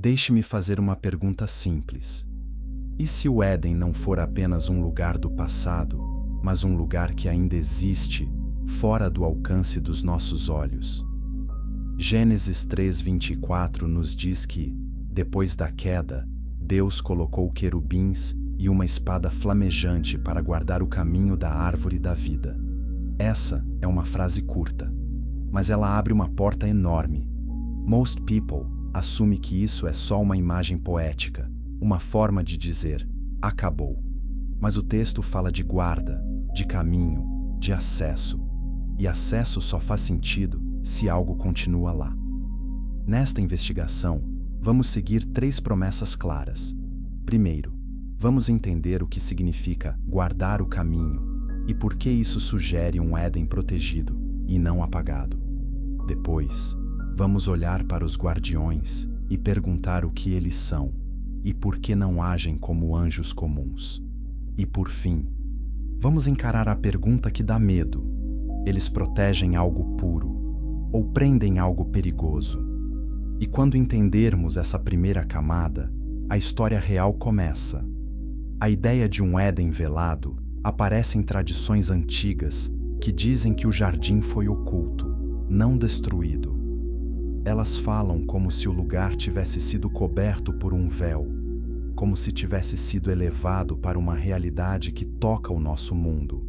Deixe-me fazer uma pergunta simples. E se o Éden não for apenas um lugar do passado, mas um lugar que ainda existe, fora do alcance dos nossos olhos? Gênesis 3:24 nos diz que, depois da queda, Deus colocou querubins e uma espada flamejante para guardar o caminho da árvore da vida. Essa é uma frase curta, mas ela abre uma porta enorme. Most people assume que isso é só uma imagem poética, uma forma de dizer, acabou. Mas o texto fala de guarda, de caminho, de acesso. E acesso só faz sentido se algo continua lá. Nesta investigação, vamos seguir 3 promessas claras. Primeiro, vamos entender o que significa guardar o caminho e por que isso sugere um Éden protegido e não apagado. Depois, vamos olhar para os guardiões e perguntar o que eles são e por que não agem como anjos comuns. E por fim, vamos encarar a pergunta que dá medo: eles protegem algo puro ou prendem algo perigoso? E quando entendermos essa primeira camada, a história real começa. A ideia de um Éden velado aparece em tradições antigas que dizem que o jardim foi oculto, não destruído. Elas falam como se o lugar tivesse sido coberto por um véu, como se tivesse sido elevado para uma realidade que toca o nosso mundo,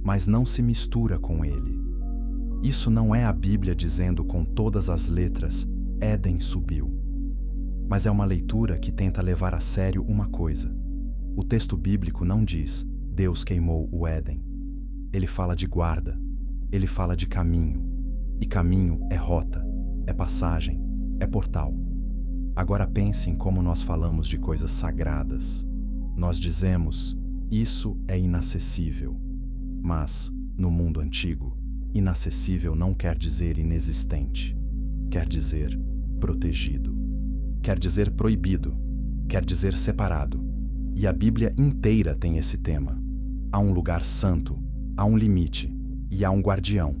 mas não se mistura com ele. Isso não é a Bíblia dizendo com todas as letras, Éden subiu. Mas é uma leitura que tenta levar a sério uma coisa. O texto bíblico não diz, Deus queimou o Éden. Ele fala de guarda, ele fala de caminho. E caminho é rota, é passagem, é portal. Agora pense em como nós falamos de coisas sagradas. Nós dizemos, isso é inacessível. Mas, no mundo antigo, inacessível não quer dizer inexistente. Quer dizer protegido. Quer dizer proibido. Quer dizer separado. E a Bíblia inteira tem esse tema. Há um lugar santo, há um limite e há um guardião.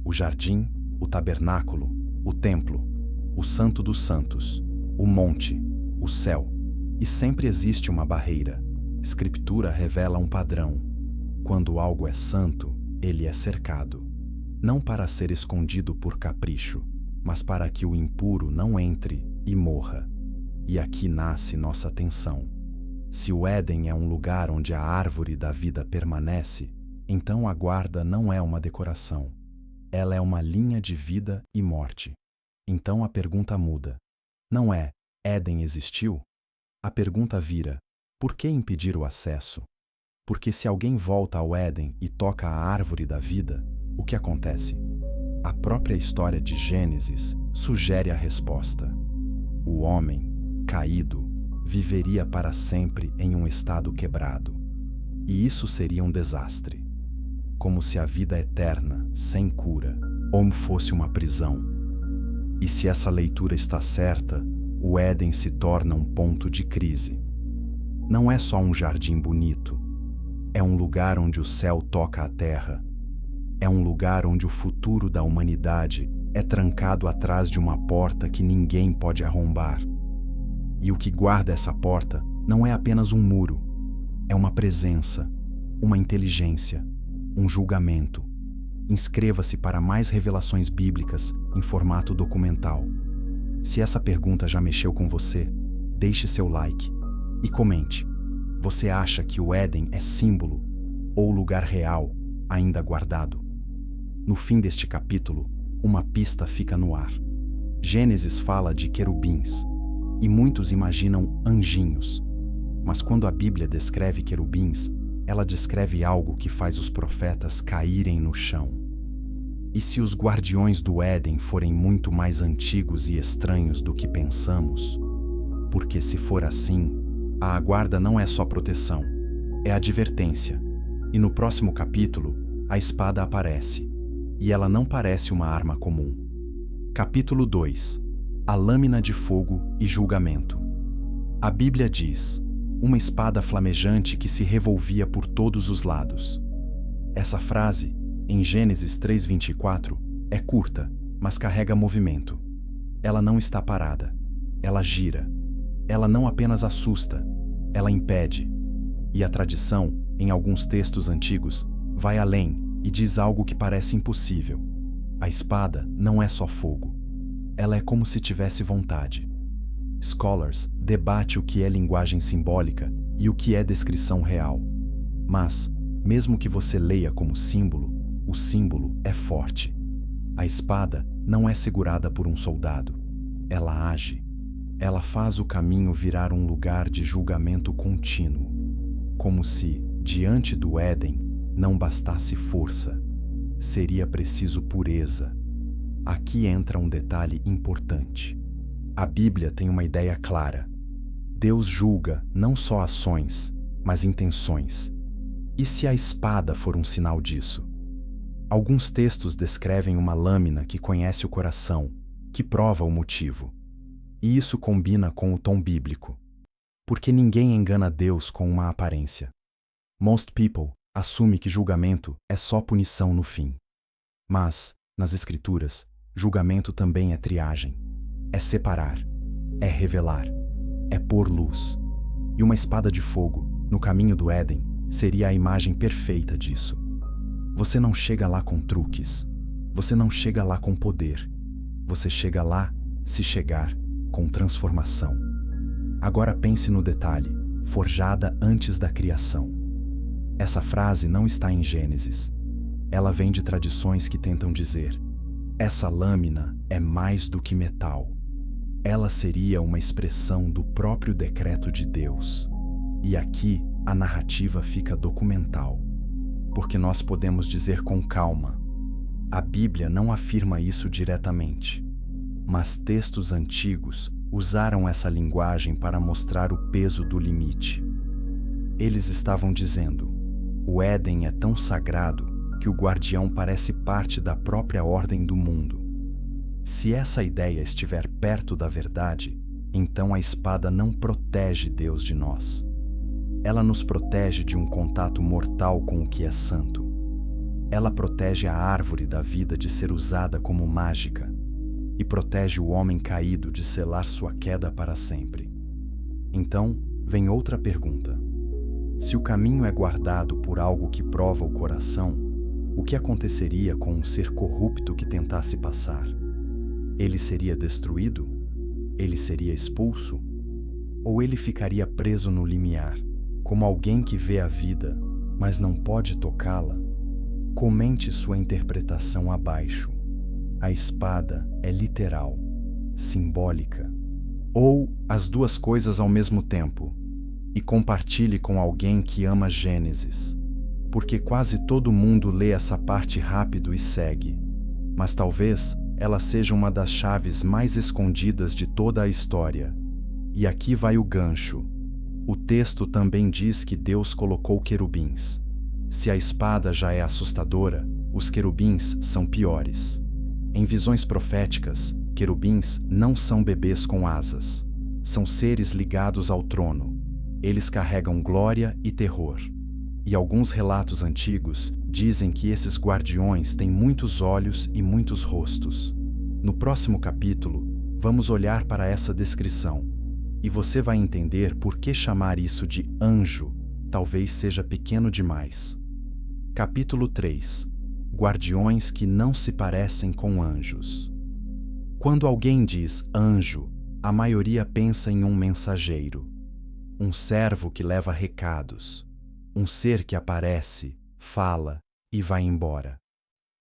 O jardim, o tabernáculo, o templo, o santo dos santos, o monte, o céu. E sempre existe uma barreira. Escritura revela um padrão. Quando algo é santo, ele é cercado. Não para ser escondido por capricho, mas para que o impuro não entre e morra. E aqui nasce nossa tensão. Se o Éden é um lugar onde a árvore da vida permanece, então a guarda não é uma decoração. Ela é uma linha de vida e morte. Então a pergunta muda. Não é, Éden existiu? A pergunta vira, por que impedir o acesso? Porque se alguém volta ao Éden e toca a árvore da vida, o que acontece? A própria história de Gênesis sugere a resposta. O homem, caído, viveria para sempre em um estado quebrado. E isso seria um desastre. Como se a vida eterna, sem cura, ou fosse uma prisão. E se essa leitura está certa, o Éden se torna um ponto de crise. Não é só um jardim bonito. É um lugar onde o céu toca a terra. É um lugar onde o futuro da humanidade é trancado atrás de uma porta que ninguém pode arrombar. E o que guarda essa porta não é apenas um muro. É uma presença, uma inteligência, um julgamento. Inscreva-se para mais revelações bíblicas em formato documental. Se essa pergunta já mexeu com você, deixe seu like e comente. Você acha que o Éden é símbolo ou lugar real ainda guardado? No fim deste capítulo, uma pista fica no ar. Gênesis fala de querubins, e muitos imaginam anjinhos. Mas quando a Bíblia descreve querubins, ela descreve algo que faz os profetas caírem no chão. E se os guardiões do Éden forem muito mais antigos e estranhos do que pensamos? Porque se for assim, a guarda não é só proteção, é advertência. E no próximo capítulo, a espada aparece. E ela não parece uma arma comum. Capítulo 2. A lâmina de fogo e julgamento. A Bíblia diz, uma espada flamejante que se revolvia por todos os lados. Essa frase, em Gênesis 3:24, é curta, mas carrega movimento. Ela não está parada. Ela gira, Ela não apenas assusta, ela impede. E a tradição, em alguns textos antigos, vai além e diz algo que parece impossível. A espada não é só fogo. Ela é como se tivesse vontade. Scholars debate o que é linguagem simbólica e o que é descrição real. Mas, mesmo que você leia como símbolo, o símbolo é forte. A espada não é segurada por um soldado. Ela age. Ela faz o caminho virar um lugar de julgamento contínuo. Como se, diante do Éden, não bastasse força. Seria preciso pureza. Aqui entra um detalhe importante. A Bíblia tem uma ideia clara. Deus julga não só ações, mas intenções. E se a espada for um sinal disso? Alguns textos descrevem uma lâmina que conhece o coração, que prova o motivo. E isso combina com o tom bíblico. Porque ninguém engana Deus com uma aparência. Most people assume que julgamento é só punição no fim. Mas, nas Escrituras, julgamento também é triagem. É separar. É revelar. É pôr luz. E uma espada de fogo, no caminho do Éden, seria a imagem perfeita disso. Você não chega lá com truques. Você não chega lá com poder. Você chega lá, se chegar, com transformação. Agora pense no detalhe, forjada antes da criação. Essa frase não está em Gênesis. Ela vem de tradições que tentam dizer: essa lâmina é mais do que metal. Ela seria uma expressão do próprio decreto de Deus. E aqui a narrativa fica documental, porque nós podemos dizer com calma: a Bíblia não afirma isso diretamente, mas textos antigos usaram essa linguagem para mostrar o peso do limite. Eles estavam dizendo: o Éden é tão sagrado que o guardião parece parte da própria ordem do mundo. Se essa ideia estiver perto da verdade, então a espada não protege Deus de nós. Ela nos protege de um contato mortal com o que é santo. Ela protege a árvore da vida de ser usada como mágica e protege o homem caído de selar sua queda para sempre. Então, vem outra pergunta. Se o caminho é guardado por algo que prova o coração, o que aconteceria com um ser corrupto que tentasse passar? Ele seria destruído? Ele seria expulso? Ou ele ficaria preso no limiar, como alguém que vê a vida, mas não pode tocá-la? Comente sua interpretação abaixo. A espada é literal, simbólica, ou as duas coisas ao mesmo tempo? E compartilhe com alguém que ama Gênesis, porque quase todo mundo lê essa parte rápido e segue, mas talvez ela seja uma das chaves mais escondidas de toda a história. E aqui vai o gancho. O texto também diz que Deus colocou querubins. Se a espada já é assustadora, os querubins são piores. Em visões proféticas, querubins não são bebês com asas. São seres ligados ao trono. Eles carregam glória e terror. E alguns relatos antigos dizem que esses guardiões têm muitos olhos e muitos rostos. No próximo capítulo, vamos olhar para essa descrição, e você vai entender por que chamar isso de anjo talvez seja pequeno demais. Capítulo 3. Guardiões que não se parecem com anjos. Quando alguém diz anjo, a maioria pensa em um mensageiro, um servo que leva recados, um ser que aparece, fala e vai embora.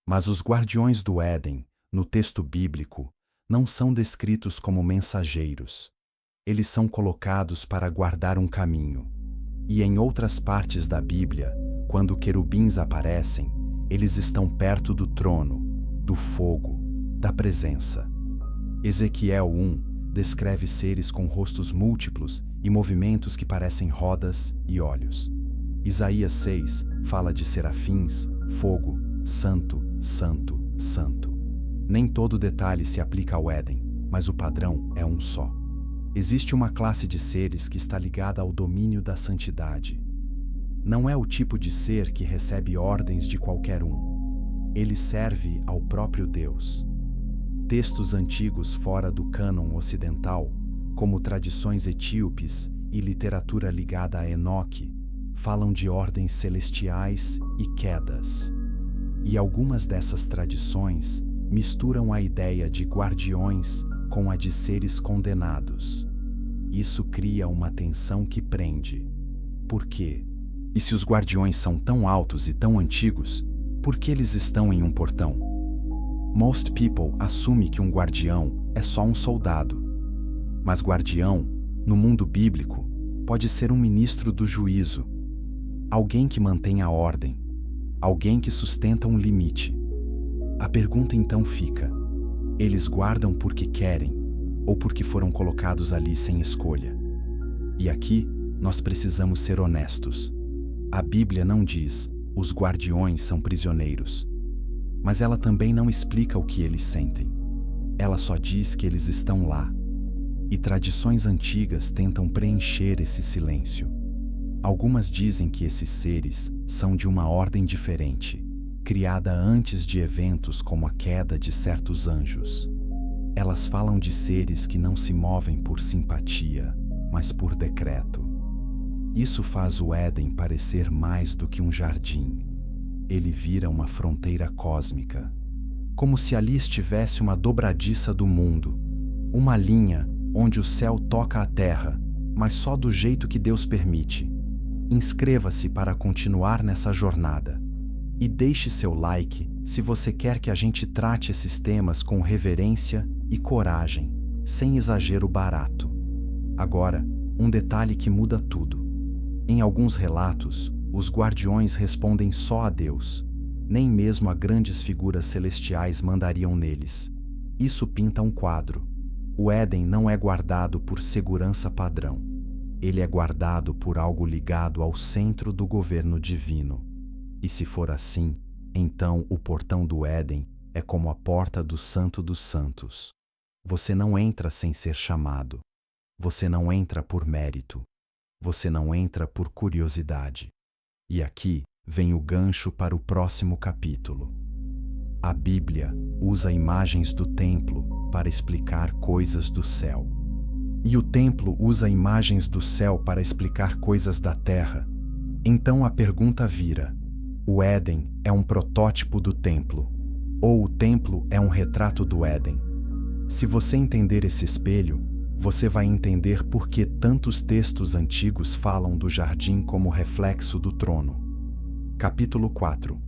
Mas os guardiões do Éden, no texto bíblico, não são descritos como mensageiros. Eles são colocados para guardar um caminho. E em outras partes da Bíblia, quando querubins aparecem, eles estão perto do trono, do fogo, da presença. Ezequiel 1 descreve seres com rostos múltiplos e movimentos que parecem rodas e olhos. Isaías 6 fala de serafins, fogo, santo, santo, santo. Nem todo detalhe se aplica ao Éden, mas o padrão é um só. Existe uma classe de seres que está ligada ao domínio da santidade. Não é o tipo de ser que recebe ordens de qualquer um. Ele serve ao próprio Deus. Textos antigos fora do cânon ocidental como tradições etíopes e literatura ligada a Enoque, falam de ordens celestiais e quedas. E algumas dessas tradições misturam a ideia de guardiões com a de seres condenados. Isso cria uma tensão que prende. Por quê? E se os guardiões são tão altos e tão antigos, por que eles estão em um portão? Most people assume que um guardião é só um soldado. Mas guardião, no mundo bíblico, pode ser um ministro do juízo, alguém que mantém a ordem, alguém que sustenta um limite. A pergunta então fica: eles guardam porque querem ou porque foram colocados ali sem escolha? E aqui nós precisamos ser honestos. A Bíblia não diz os guardiões são prisioneiros, mas ela também não explica o que eles sentem. Ela só diz que eles estão lá. E tradições antigas tentam preencher esse silêncio. Algumas dizem que esses seres são de uma ordem diferente, criada antes de eventos como a queda de certos anjos. Elas falam de seres que não se movem por simpatia, mas por decreto. Isso faz o Éden parecer mais do que um jardim. Ele vira uma fronteira cósmica, como se ali estivesse uma dobradiça do mundo, uma linha onde o céu toca a terra, mas só do jeito que Deus permite. Inscreva-se para continuar nessa jornada. E deixe seu like se você quer que a gente trate esses temas com reverência e coragem, sem exagero barato. Agora, um detalhe que muda tudo. Em alguns relatos, os guardiões respondem só a Deus. Nem mesmo a grandes figuras celestiais mandariam neles. Isso pinta um quadro. O Éden não é guardado por segurança padrão. Ele é guardado por algo ligado ao centro do governo divino. E se for assim, então o portão do Éden é como a porta do Santo dos Santos. Você não entra sem ser chamado. Você não entra por mérito. Você não entra por curiosidade. E aqui vem o gancho para o próximo capítulo. A Bíblia usa imagens do templo para explicar coisas do céu. E o templo usa imagens do céu para explicar coisas da terra. Então a pergunta vira: o Éden é um protótipo do templo? Ou o templo é um retrato do Éden? Se você entender esse espelho, você vai entender por que tantos textos antigos falam do jardim como reflexo do trono. Capítulo 4.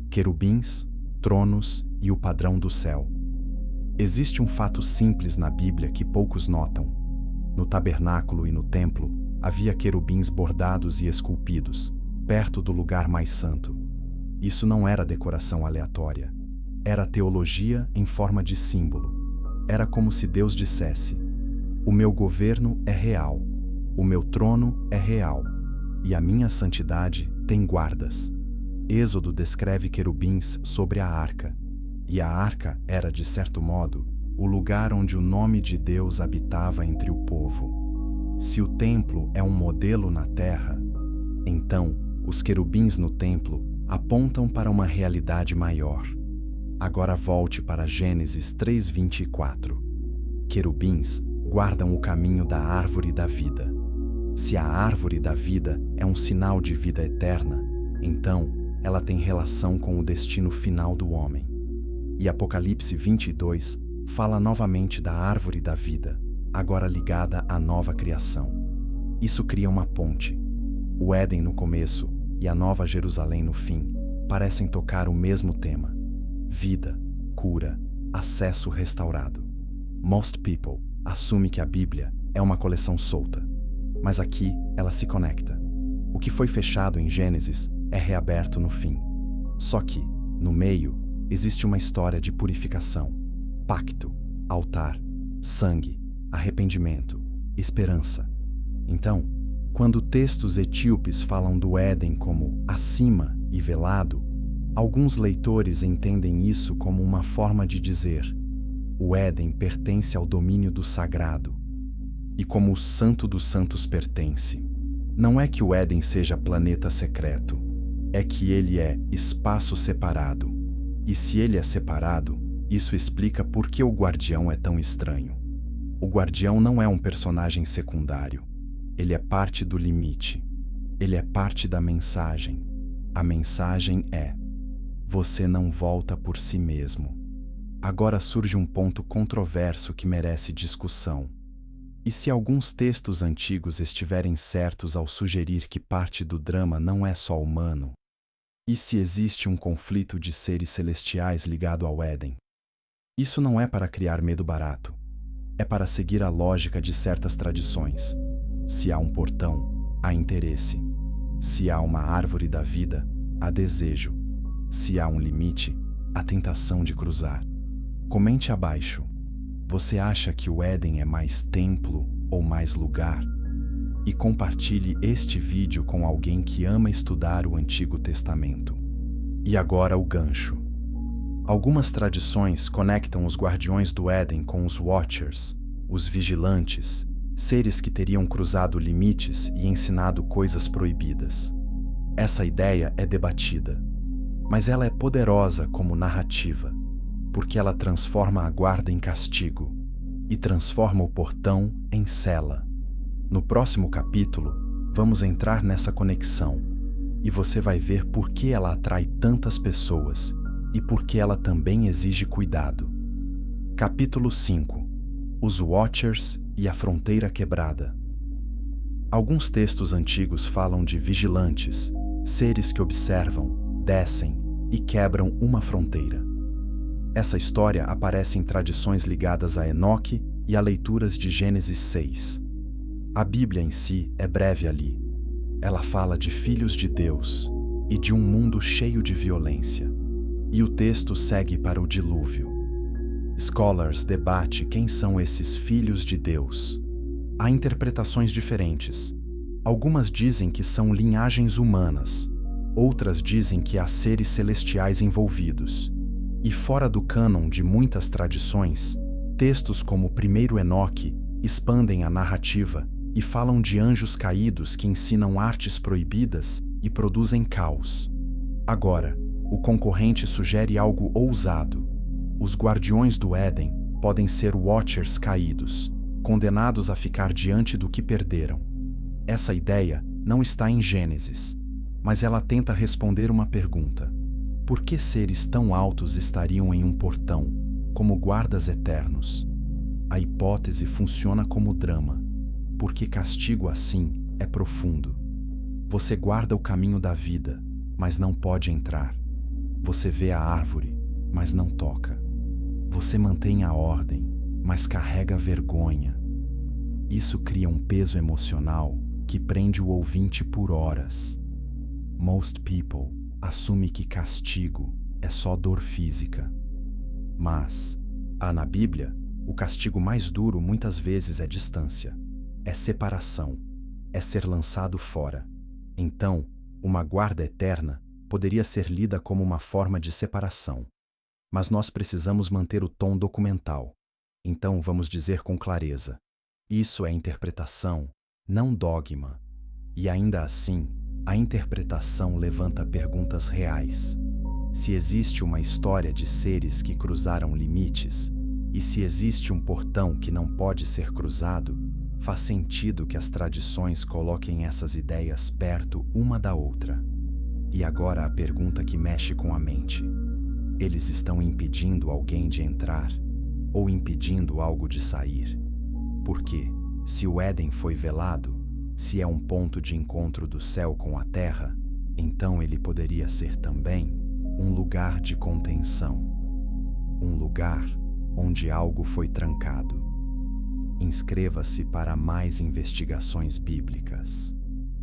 Querubins, tronos e o padrão do céu. Existe um fato simples na Bíblia que poucos notam. No tabernáculo e no templo, havia querubins bordados e esculpidos, perto do lugar mais santo. Isso não era decoração aleatória. Era teologia em forma de símbolo. Era como se Deus dissesse: o meu governo é real, o meu trono é real, e a minha santidade tem guardas. Êxodo descreve querubins sobre a arca, e a arca era, de certo modo, o lugar onde o nome de Deus habitava entre o povo. Se o templo é um modelo na terra, então os querubins no templo apontam para uma realidade maior. Agora volte para Gênesis 3:24. Querubins guardam o caminho da árvore da vida. Se a árvore da vida é um sinal de vida eterna, então ela tem relação com o destino final do homem. E Apocalipse 22 fala novamente da árvore da vida, agora ligada à nova criação. Isso cria uma ponte. O Éden no começo e a Nova Jerusalém no fim parecem tocar o mesmo tema: vida, cura, acesso restaurado. Most people assume que a Bíblia é uma coleção solta, mas aqui ela se conecta. O que foi fechado em Gênesis é reaberto no fim. Só que, no meio, existe uma história de purificação, pacto, altar, sangue, arrependimento, esperança. Então, quando textos etíopes falam do Éden como acima e velado, alguns leitores entendem isso como uma forma de dizer: o Éden pertence ao domínio do sagrado. E como o Santo dos Santos pertence, não é que o Éden seja planeta secreto, é que ele é espaço separado. E se ele é separado, isso explica por que o guardião é tão estranho. O guardião não é um personagem secundário. Ele é parte do limite. Ele é parte da mensagem. A mensagem é: você não volta por si mesmo. Agora surge um ponto controverso que merece discussão. E se alguns textos antigos estiverem certos ao sugerir que parte do drama não é só humano? E se existe um conflito de seres celestiais ligado ao Éden? Isso não é para criar medo barato. É para seguir a lógica de certas tradições. Se há um portão, há interesse. Se há uma árvore da vida, há desejo. Se há um limite, há tentação de cruzar. Comente abaixo. Você acha que o Éden é mais templo ou mais lugar? E compartilhe este vídeo com alguém que ama estudar o Antigo Testamento. E agora o gancho. Algumas tradições conectam os guardiões do Éden com os Watchers, os vigilantes, seres que teriam cruzado limites e ensinado coisas proibidas. Essa ideia é debatida, mas ela é poderosa como narrativa, porque ela transforma a guarda em castigo e transforma o portão em cela. No próximo capítulo, vamos entrar nessa conexão e você vai ver por que ela atrai tantas pessoas e por que ela também exige cuidado. Capítulo 5. Os Watchers e a fronteira quebrada. Alguns textos antigos falam de vigilantes, seres que observam, descem e quebram uma fronteira. Essa história aparece em tradições ligadas a Enoque e a leituras de Gênesis 6. A Bíblia em si é breve ali. Ela fala de filhos de Deus e de um mundo cheio de violência. E o texto segue para o dilúvio. Scholars debatem quem são esses filhos de Deus. Há interpretações diferentes. Algumas dizem que são linhagens humanas, outras dizem que há seres celestiais envolvidos. E fora do cânon de muitas tradições, textos como o primeiro Enoque expandem a narrativa e falam de anjos caídos que ensinam artes proibidas e produzem caos. Agora, o concorrente sugere algo ousado. Os guardiões do Éden podem ser Watchers caídos, condenados a ficar diante do que perderam. Essa ideia não está em Gênesis, mas ela tenta responder uma pergunta. Por que seres tão altos estariam em um portão, como guardas eternos? A hipótese funciona como drama, porque castigo assim é profundo. Você guarda o caminho da vida, mas não pode entrar. Você vê a árvore, mas não toca. Você mantém a ordem, mas carrega vergonha. Isso cria um peso emocional que prende o ouvinte por horas. Most people assume que castigo é só dor física. Mas, na Bíblia, o castigo mais duro muitas vezes é distância, é separação, é ser lançado fora. Então, uma guarda eterna poderia ser lida como uma forma de separação. Mas nós precisamos manter o tom documental. Então vamos dizer com clareza: isso é interpretação, não dogma. E ainda assim, a interpretação levanta perguntas reais. Se existe uma história de seres que cruzaram limites, e se existe um portão que não pode ser cruzado, faz sentido que as tradições coloquem essas ideias perto uma da outra. E agora a pergunta que mexe com a mente: eles estão impedindo alguém de entrar ou impedindo algo de sair? Porque, se o Éden foi velado, se é um ponto de encontro do céu com a terra, então ele poderia ser também um lugar de contenção. Um lugar onde algo foi trancado. Inscreva-se para mais investigações bíblicas.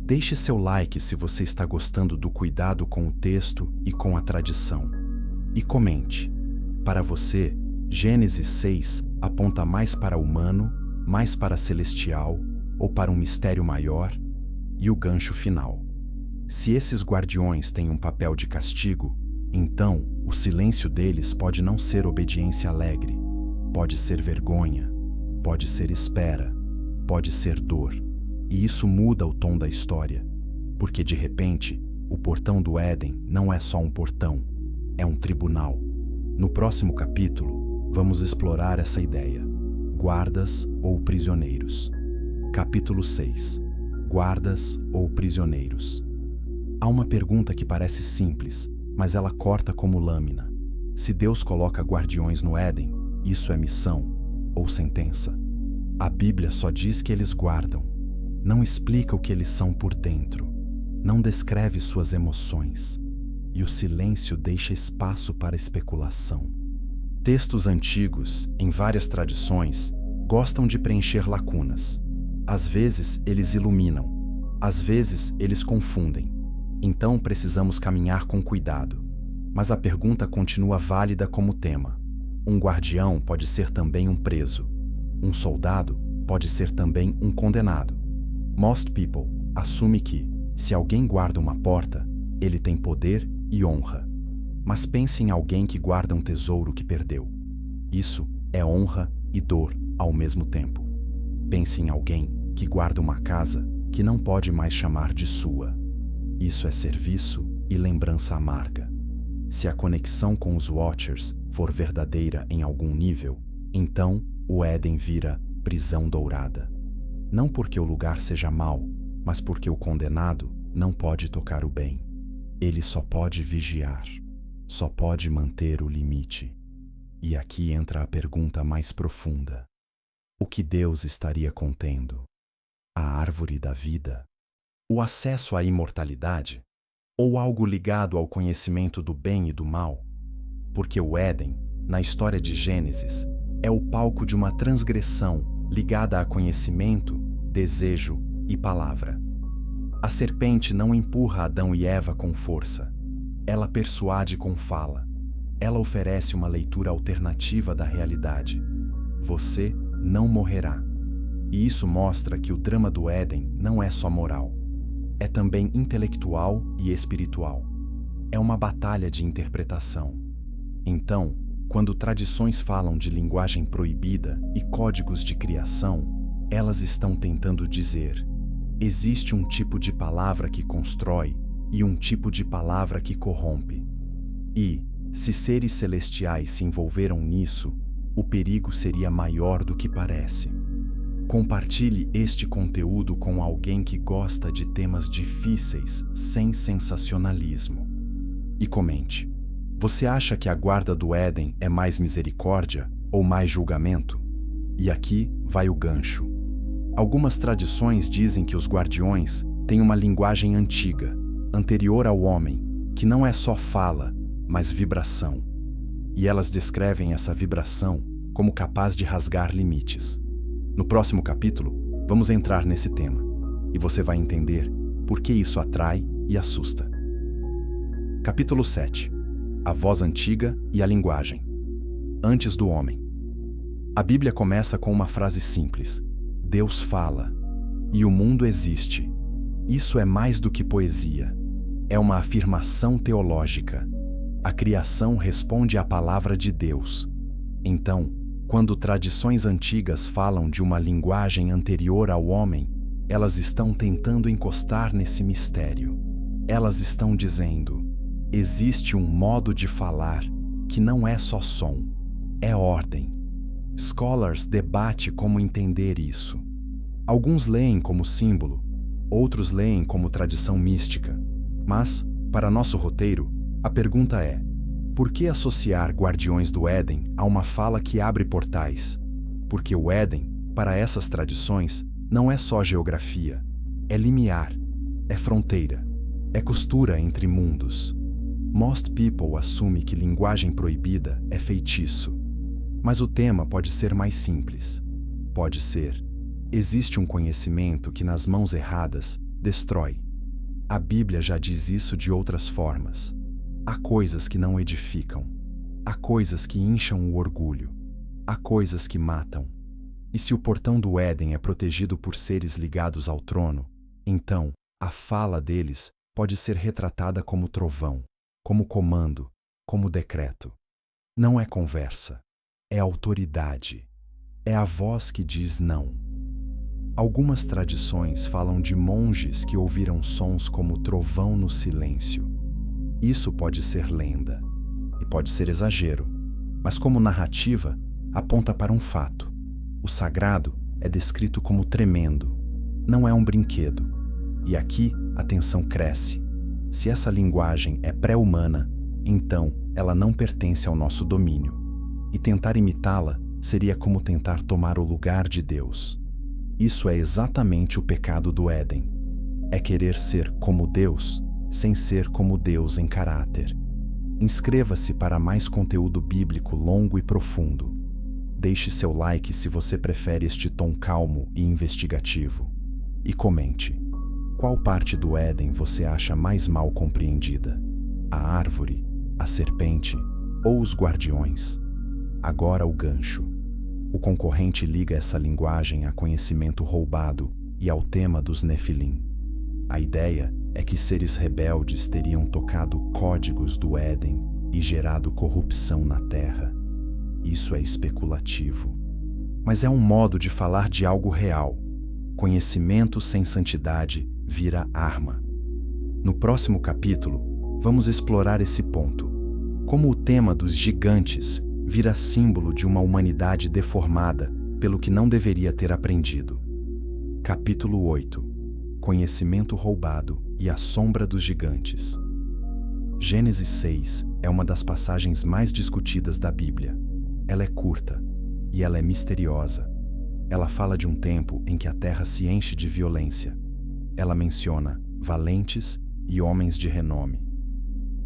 Deixe seu like se você está gostando do cuidado com o texto e com a tradição. E comente. Para você, Gênesis 6 aponta mais para humano, mais para celestial ou para um mistério maior? E o gancho final. Se esses guardiões têm um papel de castigo, então o silêncio deles pode não ser obediência alegre, pode ser vergonha, pode ser espera, pode ser dor. E isso muda o tom da história, porque de repente, o portão do Éden não é só um portão, é um tribunal. No próximo capítulo, vamos explorar essa ideia. Guardas ou prisioneiros. Capítulo 6. Guardas ou prisioneiros. Há uma pergunta que parece simples, mas ela corta como lâmina. Se Deus coloca guardiões no Éden, isso é missão ou sentença? A Bíblia só diz que eles guardam. Não explica o que eles são por dentro. Não descreve suas emoções. E o silêncio deixa espaço para especulação. Textos antigos, em várias tradições, gostam de preencher lacunas. Às vezes eles iluminam, às vezes eles confundem. Então precisamos caminhar com cuidado. Mas a pergunta continua válida como tema. Um guardião pode ser também um preso. Um soldado pode ser também um condenado. Most people assume que, se alguém guarda uma porta, ele tem poder e honra. Mas pense em alguém que guarda um tesouro que perdeu. Isso é honra e dor ao mesmo tempo. Pense em alguém que guarda uma casa que não pode mais chamar de sua. Isso é serviço e lembrança amarga. Se a conexão com os Watchers for verdadeira em algum nível, então o Éden vira prisão dourada. Não porque o lugar seja mau, mas porque o condenado não pode tocar o bem. Ele só pode vigiar, só pode manter o limite. E aqui entra a pergunta mais profunda. O que Deus estaria contendo? A árvore da vida? O acesso à imortalidade? Ou algo ligado ao conhecimento do bem e do mal? Porque o Éden, na história de Gênesis, é o palco de uma transgressão ligada a conhecimento, desejo e palavra. A serpente não empurra Adão e Eva com força. Ela persuade com fala. Ela oferece uma leitura alternativa da realidade. Você não morrerá. E isso mostra que o drama do Éden não é só moral. É também intelectual e espiritual. É uma batalha de interpretação. Então, quando tradições falam de linguagem proibida e códigos de criação, elas estão tentando dizer: existe um tipo de palavra que constrói e um tipo de palavra que corrompe. E, se seres celestiais se envolveram nisso, o perigo seria maior do que parece. Compartilhe este conteúdo com alguém que gosta de temas difíceis sem sensacionalismo. E comente: você acha que a guarda do Éden é mais misericórdia ou mais julgamento? E aqui vai o gancho. Algumas tradições dizem que os guardiões têm uma linguagem antiga, anterior ao homem, que não é só fala, mas vibração. E elas descrevem essa vibração como capaz de rasgar limites. No próximo capítulo, vamos entrar nesse tema, e você vai entender por que isso atrai e assusta. Capítulo 7. A voz antiga e a linguagem. Antes do homem. A Bíblia começa com uma frase simples: Deus fala, e o mundo existe. Isso é mais do que poesia. É uma afirmação teológica. A criação responde à palavra de Deus. Então, quando tradições antigas falam de uma linguagem anterior ao homem, elas estão tentando encostar nesse mistério. Elas estão dizendo: existe um modo de falar que não é só som, é ordem. Scholars debatem como entender isso. Alguns leem como símbolo, outros leem como tradição mística. Mas, para nosso roteiro, a pergunta é: por que associar Guardiões do Éden a uma fala que abre portais? Porque o Éden, para essas tradições, não é só geografia, é limiar, é fronteira, é costura entre mundos. Most people assume que linguagem proibida é feitiço. Mas o tema pode ser mais simples. Pode ser: existe um conhecimento que nas mãos erradas destrói. A Bíblia já diz isso de outras formas. Há coisas que não edificam. Há coisas que incham o orgulho. Há coisas que matam. E se o portão do Éden é protegido por seres ligados ao trono, então a fala deles pode ser retratada como trovão, como comando, como decreto. Não é conversa. É autoridade. É a voz que diz não. Algumas tradições falam de monges que ouviram sons como trovão no silêncio. Isso pode ser lenda, e pode ser exagero, mas como narrativa, aponta para um fato. O sagrado é descrito como tremendo. Não é um brinquedo. E aqui a tensão cresce. Se essa linguagem é pré-humana, então ela não pertence ao nosso domínio. E tentar imitá-la seria como tentar tomar o lugar de Deus. Isso é exatamente o pecado do Éden. É querer ser como Deus, sem ser como Deus em caráter. Inscreva-se para mais conteúdo bíblico longo e profundo. Deixe seu like se você prefere este tom calmo e investigativo. E comente: qual parte do Éden você acha mais mal compreendida? A árvore, a serpente ou os guardiões? Agora o gancho. O concorrente liga essa linguagem a conhecimento roubado e ao tema dos Nefilim. A ideia é que seres rebeldes teriam tocado códigos do Éden e gerado corrupção na Terra. Isso é especulativo. Mas é um modo de falar de algo real. Conhecimento sem santidade vira arma. No próximo capítulo, vamos explorar esse ponto. Como o tema dos gigantes vira símbolo de uma humanidade deformada pelo que não deveria ter aprendido. Capítulo 8. Conhecimento roubado e a sombra dos gigantes. Gênesis 6 é uma das passagens mais discutidas da Bíblia. Ela é curta e ela é misteriosa. Ela fala de um tempo em que a terra se enche de violência. Ela menciona valentes e homens de renome.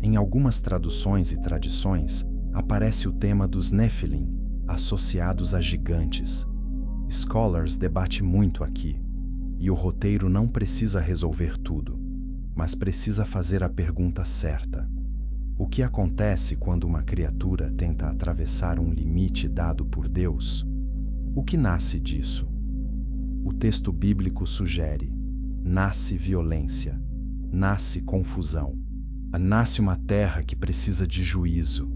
Em algumas traduções e tradições, aparece o tema dos Nefilim, associados a gigantes. Scholars debatem muito aqui, e o roteiro não precisa resolver tudo, mas precisa fazer a pergunta certa. O que acontece quando uma criatura tenta atravessar um limite dado por Deus? O que nasce disso? O texto bíblico sugere: nasce violência, nasce confusão, nasce uma terra que precisa de juízo.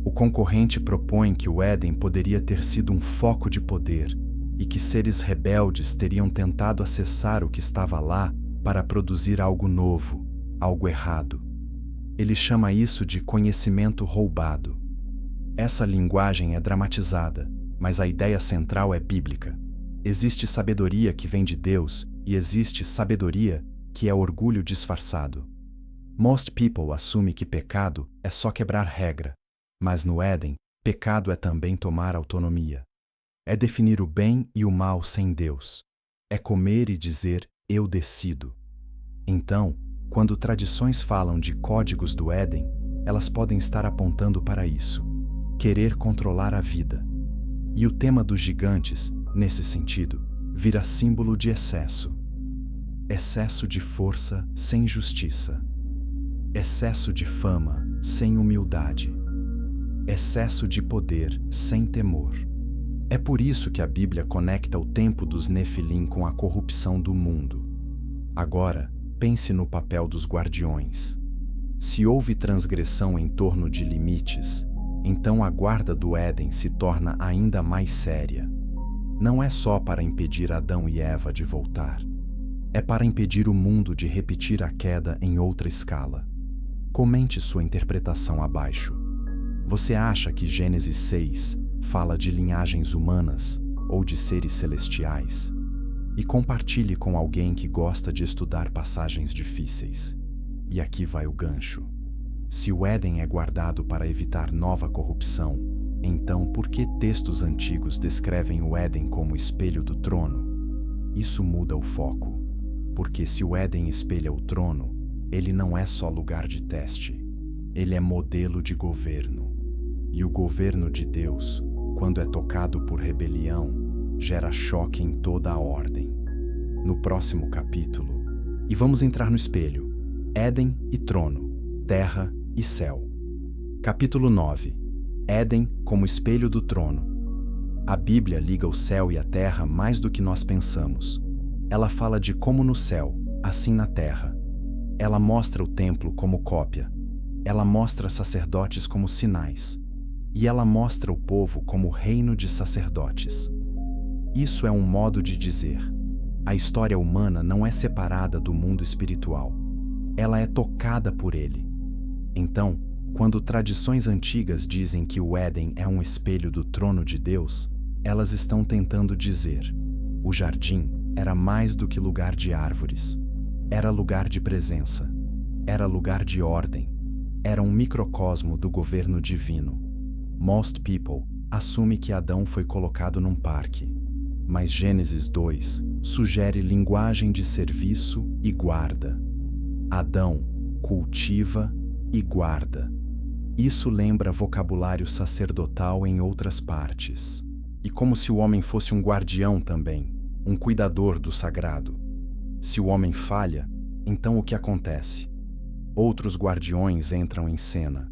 O concorrente propõe que o Éden poderia ter sido um foco de poder e que seres rebeldes teriam tentado acessar o que estava lá para produzir algo novo, algo errado. Ele chama isso de conhecimento roubado. Essa linguagem é dramatizada, mas a ideia central é bíblica. Existe sabedoria que vem de Deus e existe sabedoria que é orgulho disfarçado. Most people assume que pecado é só quebrar regra, mas no Éden, pecado é também tomar autonomia. É definir o bem e o mal sem Deus. É comer e dizer, eu decido. Então, quando tradições falam de códigos do Éden, elas podem estar apontando para isso: querer controlar a vida. E o tema dos gigantes, nesse sentido, vira símbolo de excesso. Excesso de força sem justiça. Excesso de fama sem humildade. Excesso de poder sem temor. É por isso que a Bíblia conecta o tempo dos Nefilim com a corrupção do mundo. Agora, pense no papel dos guardiões. Se houve transgressão em torno de limites, então a guarda do Éden se torna ainda mais séria. Não é só para impedir Adão e Eva de voltar. É para impedir o mundo de repetir a queda em outra escala. Comente sua interpretação abaixo. Você acha que Gênesis 6 fala de linhagens humanas ou de seres celestiais? E compartilhe com alguém que gosta de estudar passagens difíceis. E aqui vai o gancho. Se o Éden é guardado para evitar nova corrupção, então por que textos antigos descrevem o Éden como espelho do trono? Isso muda o foco. Porque se o Éden espelha o trono, ele não é só lugar de teste. Ele é modelo de governo. E o governo de Deus, quando é tocado por rebelião, gera choque em toda a ordem. No próximo capítulo, e vamos entrar no espelho: Éden e trono, terra e céu. Capítulo 9. Éden como espelho do trono. A Bíblia liga o céu e a terra mais do que nós pensamos. Ela fala de como no céu, assim na terra. Ela mostra o templo como cópia. Ela mostra sacerdotes como sinais. E ela mostra o povo como reino de sacerdotes. Isso é um modo de dizer: a história humana não é separada do mundo espiritual. Ela é tocada por ele. Então, quando tradições antigas dizem que o Éden é um espelho do trono de Deus, Elas estão tentando dizer: o jardim era mais do que lugar de árvores. Era lugar de presença. Era lugar de ordem. Era um microcosmo do governo divino. Most people assume que Adão foi colocado num parque, mas Gênesis 2 sugere linguagem de serviço e guarda. Adão cultiva e guarda. Isso lembra vocabulário sacerdotal em outras partes. E como se o homem fosse um guardião também, um cuidador do sagrado. Se o homem falha, então o que acontece? Outros guardiões entram em cena,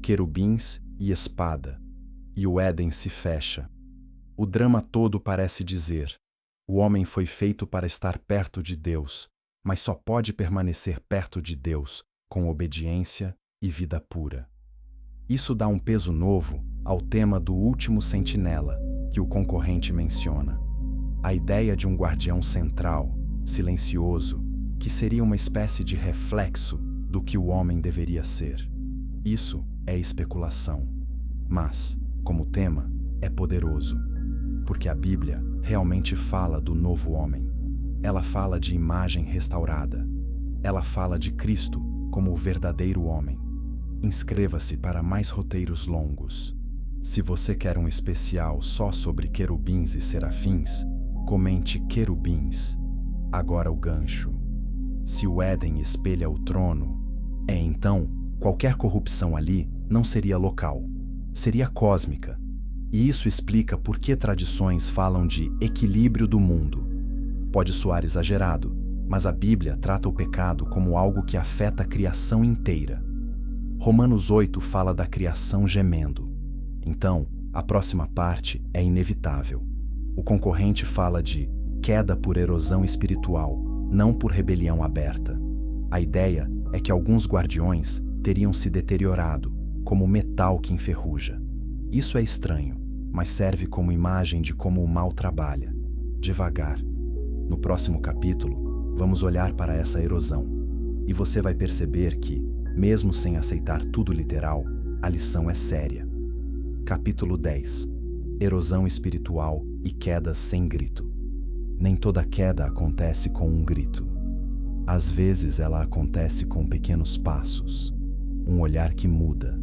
querubins e espada, e o Éden se fecha. O drama todo parece dizer: o homem foi feito para estar perto de Deus, mas só pode permanecer perto de Deus com obediência e vida pura. Isso dá um peso novo ao tema do último sentinela, que o concorrente menciona. A ideia de um guardião central, silencioso, que seria uma espécie de reflexo do que o homem deveria ser. Isso é especulação, mas, como tema, é poderoso, porque a Bíblia realmente fala do novo homem. Ela fala de imagem restaurada. Ela fala de Cristo como o verdadeiro homem. Inscreva-se para mais roteiros longos. Se você quer um especial só sobre querubins e serafins, comente querubins. Agora o gancho. Se o Éden espelha o trono, então qualquer corrupção ali não seria local, seria cósmica. E isso explica por que tradições falam de equilíbrio do mundo. Pode soar exagerado, mas a Bíblia trata o pecado como algo que afeta a criação inteira. Romanos 8 fala da criação gemendo. Então, a próxima parte é inevitável. O concorrente fala de queda por erosão espiritual, não por rebelião aberta. A ideia é que alguns guardiões teriam se deteriorado, como metal que enferruja. Isso é estranho, mas serve como imagem de como o mal trabalha, devagar. No próximo capítulo, vamos olhar para essa erosão, e você vai perceber que, mesmo sem aceitar tudo literal, a lição é séria. Capítulo 10. Erosão espiritual e quedas sem grito. Nem toda queda acontece com um grito. Às vezes ela acontece com pequenos passos, um olhar que muda,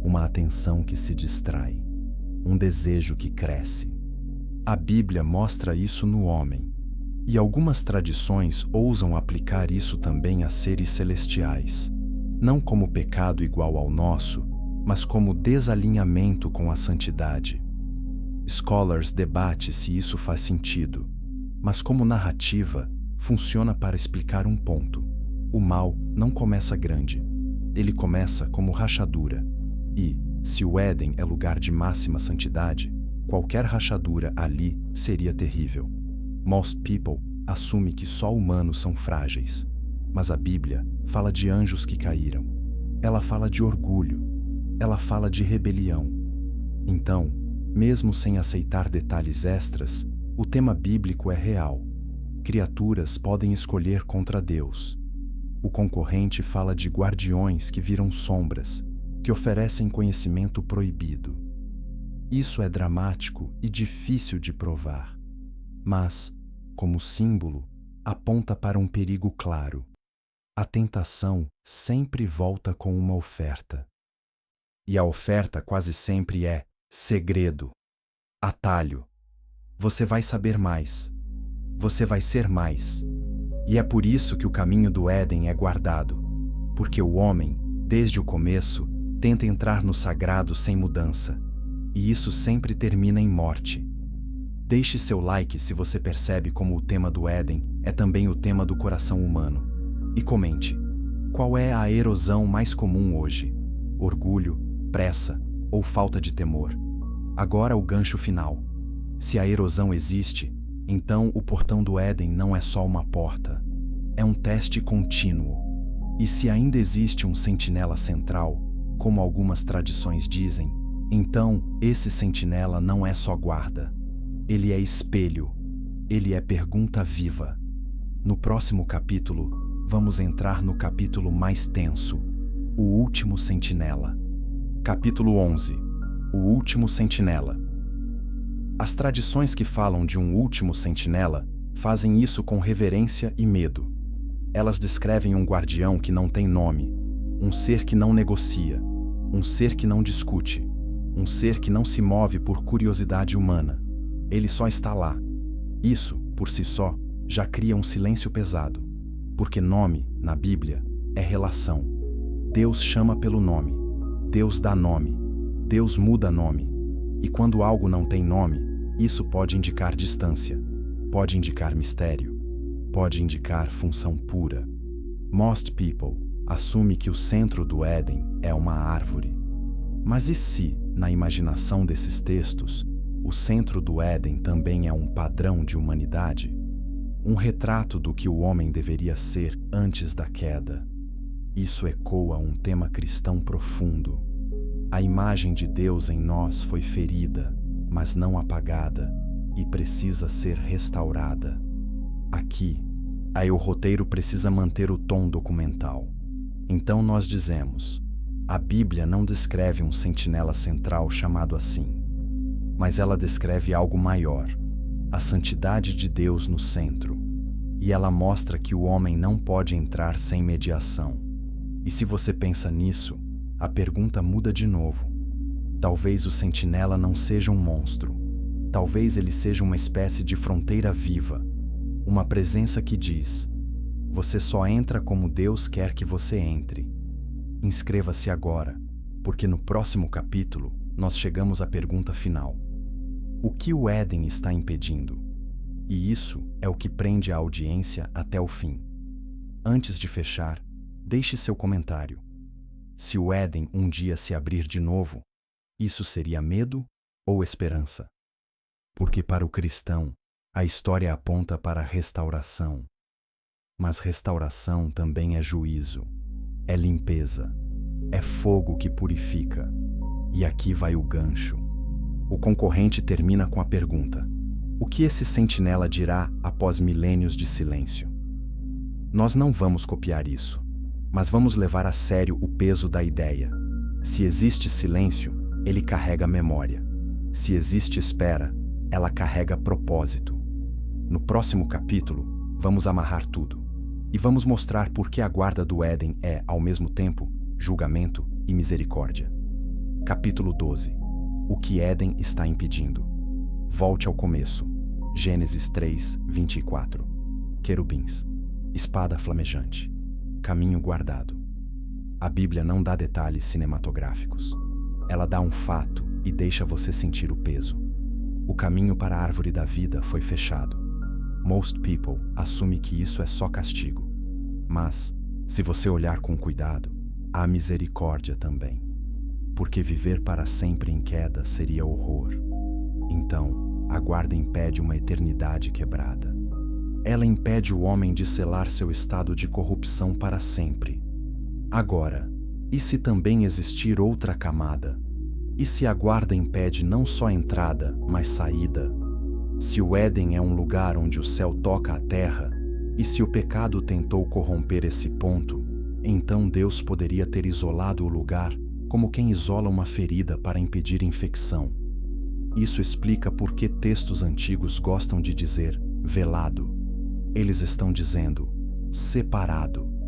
uma atenção que se distrai, um desejo que cresce. A Bíblia mostra isso no homem, e algumas tradições ousam aplicar isso também a seres celestiais, não como pecado igual ao nosso, mas como desalinhamento com a santidade. Scholars debatem se isso faz sentido, mas como narrativa, funciona para explicar um ponto. O mal não começa grande, ele começa como rachadura. E, se o Éden é lugar de máxima santidade, qualquer rachadura ali seria terrível. Most people assume que só humanos são frágeis, mas a Bíblia fala de anjos que caíram. Ela fala de orgulho, ela fala de rebelião. Então, mesmo sem aceitar detalhes extras, o tema bíblico é real. Criaturas podem escolher contra Deus. O concorrente fala de guardiões que viram sombras, que oferecem conhecimento proibido. Isso é dramático e difícil de provar, mas, como símbolo, aponta para um perigo claro. A tentação sempre volta com uma oferta. E a oferta quase sempre é segredo, atalho. Você vai saber mais. Você vai ser mais. E é por isso que o caminho do Éden é guardado, porque o homem, desde o começo, tenta entrar no sagrado sem mudança, e isso sempre termina em morte. Deixe seu like se você percebe como o tema do Éden é também o tema do coração humano. E comente, qual é a erosão mais comum hoje? Orgulho, pressa ou falta de temor? Agora o gancho final. Se a erosão existe, então o portão do Éden não é só uma porta, é um teste contínuo. E se ainda existe um sentinela central, como algumas tradições dizem, então esse sentinela não é só guarda. Ele é espelho, ele é pergunta viva. No próximo capítulo, vamos entrar no capítulo mais tenso, o último sentinela. Capítulo 11. O último sentinela. As tradições que falam de um último sentinela fazem isso com reverência e medo. Elas descrevem um guardião que não tem nome, um ser que não negocia, um ser que não discute, um ser que não se move por curiosidade humana. Ele só está lá. Isso, por si só, já cria um silêncio pesado, porque nome, na Bíblia, é relação. Deus chama pelo nome, Deus dá nome, Deus muda nome. E quando algo não tem nome, isso pode indicar distância, pode indicar mistério, pode indicar função pura. Most people assume que o centro do Éden é uma árvore. Mas e se, na imaginação desses textos, o centro do Éden também é um padrão de humanidade? Um retrato do que o homem deveria ser antes da queda? Isso ecoa um tema cristão profundo. A imagem de Deus em nós foi ferida, mas não apagada, e precisa ser restaurada. Aqui, aí o roteiro precisa manter o tom documental. Então nós dizemos: a Bíblia não descreve um sentinela central chamado assim, mas ela descreve algo maior, a santidade de Deus no centro, e ela mostra que o homem não pode entrar sem mediação. E se você pensa nisso, a pergunta muda de novo. Talvez o sentinela não seja um monstro. Talvez ele seja uma espécie de fronteira viva, uma presença que diz: você só entra como Deus quer que você entre. Inscreva-se agora, porque no próximo capítulo nós chegamos à pergunta final. O que o Éden está impedindo? E isso é o que prende a audiência até o fim. Antes de fechar, deixe seu comentário. Se o Éden um dia se abrir de novo, isso seria medo ou esperança? Porque para o cristão, a história aponta para a restauração. Mas restauração também é juízo, é limpeza, é fogo que purifica. E aqui vai o gancho. O concorrente termina com a pergunta: o que esse sentinela dirá após milênios de silêncio? Nós não vamos copiar isso, mas vamos levar a sério o peso da ideia. Se existe silêncio, ele carrega memória. Se existe espera, ela carrega propósito. No próximo capítulo, vamos amarrar tudo. E vamos mostrar por que a guarda do Éden é, ao mesmo tempo, julgamento e misericórdia. Capítulo 12. O que Éden está impedindo? Volte ao começo. Gênesis 3, 24. Querubins. Espada flamejante. Caminho guardado. A Bíblia não dá detalhes cinematográficos. Ela dá um fato e deixa você sentir o peso. O caminho para a árvore da vida foi fechado. Most people assume que isso é só castigo. Mas, se você olhar com cuidado, há misericórdia também. Porque viver para sempre em queda seria horror. Então, a guarda impede uma eternidade quebrada. Ela impede o homem de selar seu estado de corrupção para sempre. Agora, e se também existir outra camada? E se a guarda impede não só entrada, mas saída? Se o Éden é um lugar onde o céu toca a terra, e se o pecado tentou corromper esse ponto, então Deus poderia ter isolado o lugar como quem isola uma ferida para impedir infecção. Isso explica por que textos antigos gostam de dizer velado. Eles estão dizendo separado.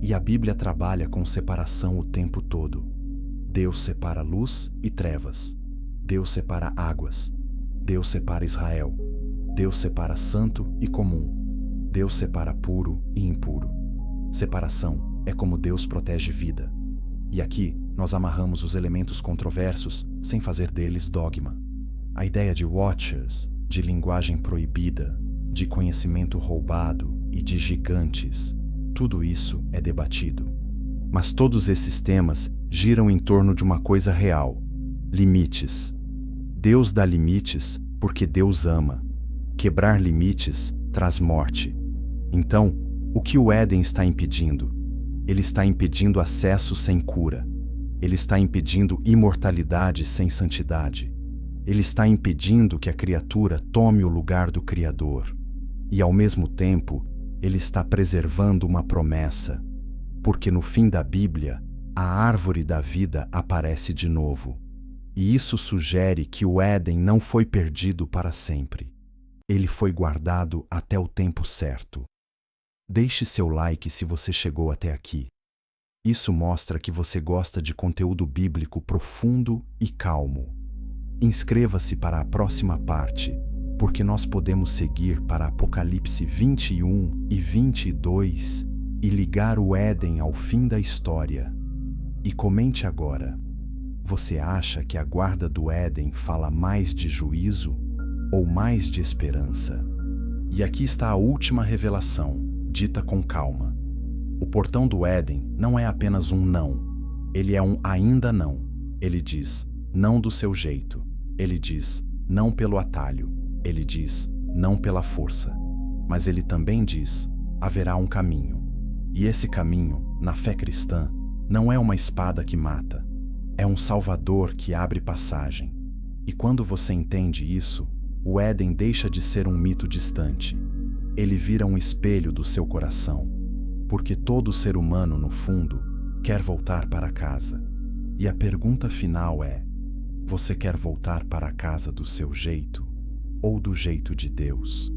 E a Bíblia trabalha com separação o tempo todo. Deus separa luz e trevas. Deus separa águas. Deus separa Israel. Deus separa santo e comum. Deus separa puro e impuro. Separação é como Deus protege vida. E aqui nós amarramos os elementos controversos sem fazer deles dogma. A ideia de watchers, de linguagem proibida, de conhecimento roubado e de gigantes, tudo isso é debatido. Mas todos esses temas giram em torno de uma coisa real: limites. Deus dá limites porque Deus ama. Quebrar limites traz morte. Então, o que o Éden está impedindo? Ele está impedindo acesso sem cura. Ele está impedindo imortalidade sem santidade. Ele está impedindo que a criatura tome o lugar do Criador. E, ao mesmo tempo, ele está preservando uma promessa, porque no fim da Bíblia, a árvore da vida aparece de novo. E isso sugere que o Éden não foi perdido para sempre. Ele foi guardado até o tempo certo. Deixe seu like se você chegou até aqui. Isso mostra que você gosta de conteúdo bíblico profundo e calmo. Inscreva-se para a próxima parte, porque nós podemos seguir para Apocalipse 21 e 22 e ligar o Éden ao fim da história. E comente agora: você acha que a guarda do Éden fala mais de juízo ou mais de esperança? E aqui está a última revelação, dita com calma. O portão do Éden não é apenas um não. Ele é um ainda não. Ele diz, não do seu jeito. Ele diz, não pelo atalho. Ele diz, não pela força. Mas ele também diz, haverá um caminho. E esse caminho, na fé cristã, não é uma espada que mata. É um Salvador que abre passagem. E quando você entende isso, o Éden deixa de ser um mito distante. Ele vira um espelho do seu coração. Porque todo ser humano, no fundo, quer voltar para casa. E a pergunta final é: você quer voltar para a casa do seu jeito ou do jeito de Deus?